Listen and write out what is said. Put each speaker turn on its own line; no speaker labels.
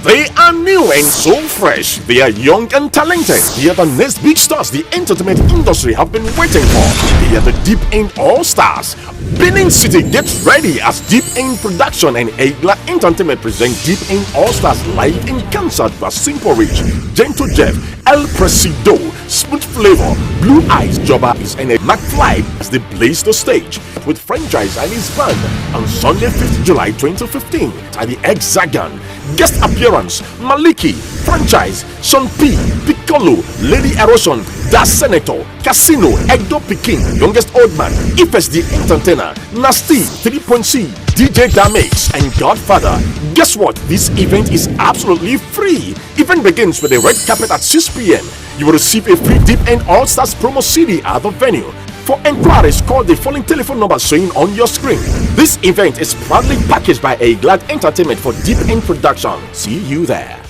They are new and so fresh. They are young and talented. They are the next big stars the entertainment industry have been waiting for. They are the Deep End All-Stars. Benin City gets ready as Deep End Production and Egla Entertainment present Deep End All-Stars live in concert by Simple Rich, Gentle Jeff, El Presido, Smooth Flavor, Blue Eyes, Joba is and McFly as they blaze the stage with Franchise and his band on Sunday 5th July 2015 at the Hexagon. Guest appearance Maliki, Franchise, Sean P, Piccolo, Lady Erosion, Da Senator, Casino, Egdo Pikin, Youngest Old Man, Ifes the Entertainer, Nasty, 3.C, DJ Damage, and Godfather. Guess what? This event is absolutely free. Event begins with a red carpet at 6 p.m. You will receive a free Deep End All-Stars promo CD at the venue. For enquiries, call the following telephone number showing on your screen. This event is proudly packaged by A Glad Entertainment for Deep End Production. See you there.